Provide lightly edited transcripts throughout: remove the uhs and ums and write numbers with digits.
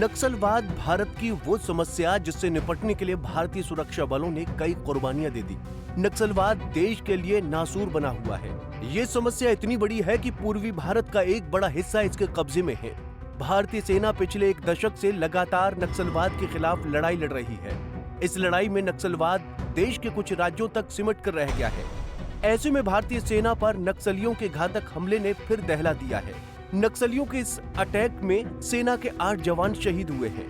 नक्सलवाद भारत की वो समस्या जिससे निपटने के लिए भारतीय सुरक्षा बलों ने कई कुर्बानियां दे दी। नक्सलवाद देश के लिए नासूर बना हुआ है। ये समस्या इतनी बड़ी है कि पूर्वी भारत का एक बड़ा हिस्सा इसके कब्जे में है। भारतीय सेना पिछले एक दशक से लगातार नक्सलवाद के खिलाफ लड़ाई लड़ रही है। इस लड़ाई में नक्सलवाद देश के कुछ राज्यों तक सिमट कर रह गया है। ऐसे में भारतीय सेना पर नक्सलियों के घातक हमले ने फिर दहला दिया है। नक्सलियों के इस अटैक में सेना के 8 जवान शहीद हुए हैं।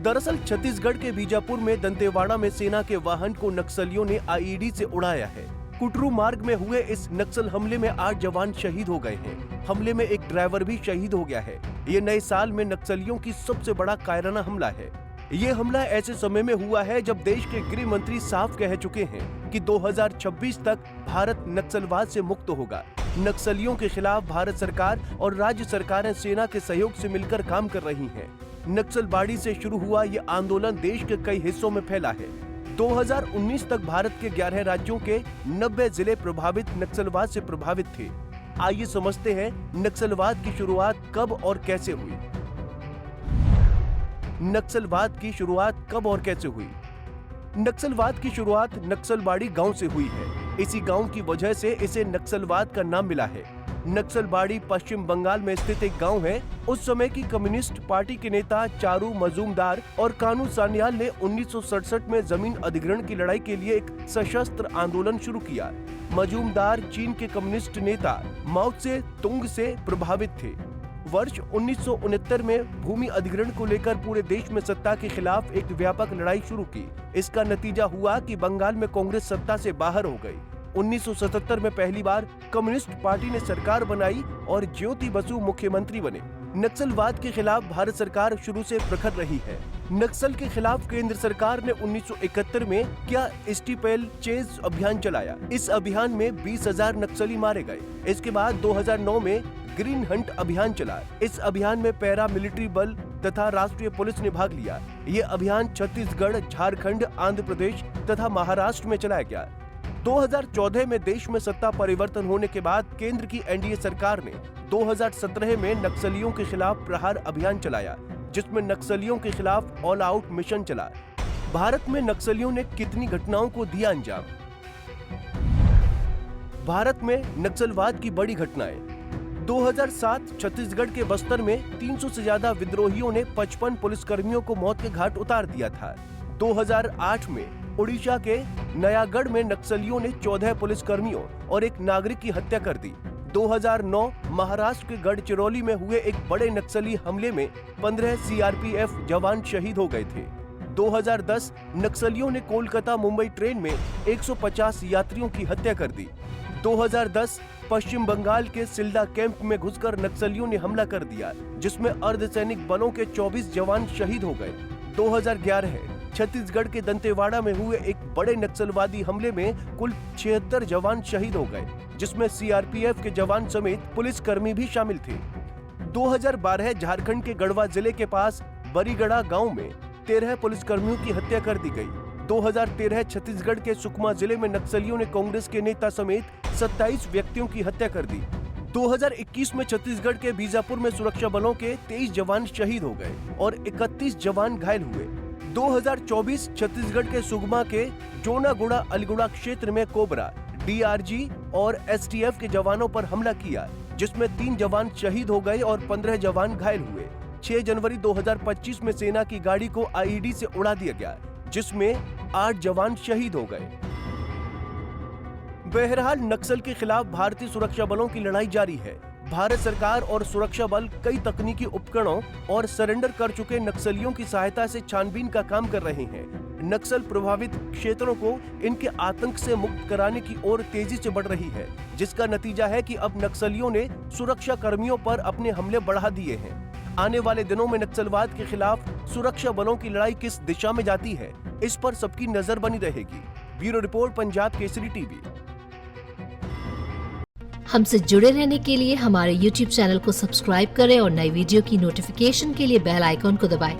दरअसल छत्तीसगढ़ के बीजापुर में दंतेवाड़ा में सेना के वाहन को नक्सलियों ने आईईडी से उड़ाया है। कुटरू मार्ग में हुए इस नक्सल हमले में 8 जवान शहीद हो गए हैं। हमले में एक ड्राइवर भी शहीद हो गया है। ये नए साल में नक्सलियों की सबसे बड़ा कायराना हमला है। ये हमला ऐसे समय में हुआ है जब देश के गृह मंत्री साफ कह चुके हैं कि 2026 तक भारत नक्सलवाद से मुक्त होगा। नक्सलियों के खिलाफ भारत सरकार और राज्य सरकारें सेना के सहयोग से मिलकर काम कर रही हैं। नक्सलबाड़ी से शुरू हुआ ये आंदोलन देश के कई हिस्सों में फैला है। 2019 तक भारत के 11 राज्यों के 90 जिले प्रभावित नक्सलवाद से प्रभावित थे। आइए समझते हैं नक्सलवाद की शुरुआत कब और कैसे हुई। नक्सलवाद की शुरुआत कब और कैसे हुई? नक्सलवाद की शुरुआत नक्सलबाड़ी गांव से हुई है। इसी गांव की वजह से इसे नक्सलवाद का नाम मिला है। नक्सलबाड़ी पश्चिम बंगाल में स्थित एक गांव है। उस समय की कम्युनिस्ट पार्टी के नेता चारू मजूमदार और कानू सान्याल ने 1967 में जमीन अधिग्रहण की लड़ाई के लिए एक सशस्त्र आंदोलन शुरू किया। मजूमदार चीन के कम्युनिस्ट नेता माओ त्से तुंग से प्रभावित थे। वर्ष 1969 में भूमि अधिग्रहण को लेकर पूरे देश में सत्ता के खिलाफ एक व्यापक लड़ाई शुरू की। इसका नतीजा हुआ कि बंगाल में कांग्रेस सत्ता से बाहर हो गई। 1977 में पहली बार कम्युनिस्ट पार्टी ने सरकार बनाई और ज्योति बसु मुख्यमंत्री बने। नक्सलवाद के खिलाफ भारत सरकार शुरू से प्रखर रही है। नक्सल के खिलाफ केंद्र सरकार ने 1971 में क्या स्टीपेल चेज अभियान चलाया। इस अभियान में 20,000 नक्सली मारे गए। इसके बाद 2009 में ग्रीन हंट अभियान चला। इस अभियान में पैरा मिलिट्री बल तथा राष्ट्रीय पुलिस ने भाग लिया। ये अभियान छत्तीसगढ़, झारखंड, आंध्र प्रदेश तथा महाराष्ट्र में चलाया गया। 2014 में देश में सत्ता परिवर्तन होने के बाद केंद्र की एनडीए सरकार ने 2017 में नक्सलियों के खिलाफ प्रहार अभियान चलाया, जिसमें नक्सलियों के खिलाफ ऑल आउट मिशन चला। भारत में नक्सलियों ने कितनी घटनाओं को दिया अंजाम? भारत में नक्सलवाद की बड़ी घटनाएं। 2007 छत्तीसगढ़ के बस्तर में 300 से ज्यादा विद्रोहियों ने 55 पुलिसकर्मियों को मौत के घाट उतार दिया था। 2008 में उड़ीसा के नयागढ़ में नक्सलियों ने 14 पुलिसकर्मियों और एक नागरिक की हत्या कर दी। 2009 महाराष्ट्र के गढ़चिरौली में हुए एक बड़े नक्सली हमले में 15 सीआरपीएफ जवान शहीद हो गए थे। 2010 नक्सलियों ने कोलकाता मुंबई ट्रेन में 150 यात्रियों की हत्या कर दी। 2010 पश्चिम बंगाल के सिल्दा कैंप में घुसकर नक्सलियों ने हमला कर दिया, जिसमें अर्धसैनिक बलों के 24 जवान शहीद हो गए। 2011 छत्तीसगढ़ के दंतेवाड़ा में हुए एक बड़े नक्सलवादी हमले में कुल 76 जवान शहीद हो गए, जिसमें सीआरपीएफ के जवान समेत पुलिसकर्मी भी शामिल थे। 2012 झारखंड के गढ़वा जिले के पास बरीगड़ा गांव में 13 पुलिसकर्मियों की हत्या कर दी गई। 2013 छत्तीसगढ़ के सुकमा जिले में नक्सलियों ने कांग्रेस के नेता समेत 27 व्यक्तियों की हत्या कर दी। 2021 में छत्तीसगढ़ के बीजापुर में सुरक्षा बलों के 23 जवान शहीद हो गए और 31 जवान घायल हुए। 2024 छत्तीसगढ़ के सुगमा के जोनागुड़ा अलीगुड़ा क्षेत्र में कोबरा, डीआरजी और एसटीएफ के जवानों पर हमला किया, जिसमें 3 जवान शहीद हो गए और 15 जवान घायल हुए। 6 जनवरी 2025 में सेना की गाड़ी को आईईडी से उड़ा दिया गया, जिसमें 8 जवान शहीद हो गए। बहरहाल नक्सल के खिलाफ भारतीय सुरक्षा बलों की लड़ाई जारी है। भारत सरकार और सुरक्षा बल कई तकनीकी उपकरणों और सरेंडर कर चुके नक्सलियों की सहायता से छानबीन का काम कर रहे हैं। नक्सल प्रभावित क्षेत्रों को इनके आतंक से मुक्त कराने की ओर तेजी से बढ़ रही है, जिसका नतीजा है कि अब नक्सलियों ने सुरक्षा कर्मियों पर अपने हमले बढ़ा दिए हैं। आने वाले दिनों में नक्सलवाद के खिलाफ सुरक्षा बलों की लड़ाई किस दिशा में जाती है, इस पर सबकी नजर बनी रहेगी। Bureau report, Punjab Kesari TV. हमसे जुड़े रहने के लिए हमारे YouTube चैनल को सब्सक्राइब करें और नई वीडियो की नोटिफिकेशन के लिए बेल आइकॉन को दबाएं।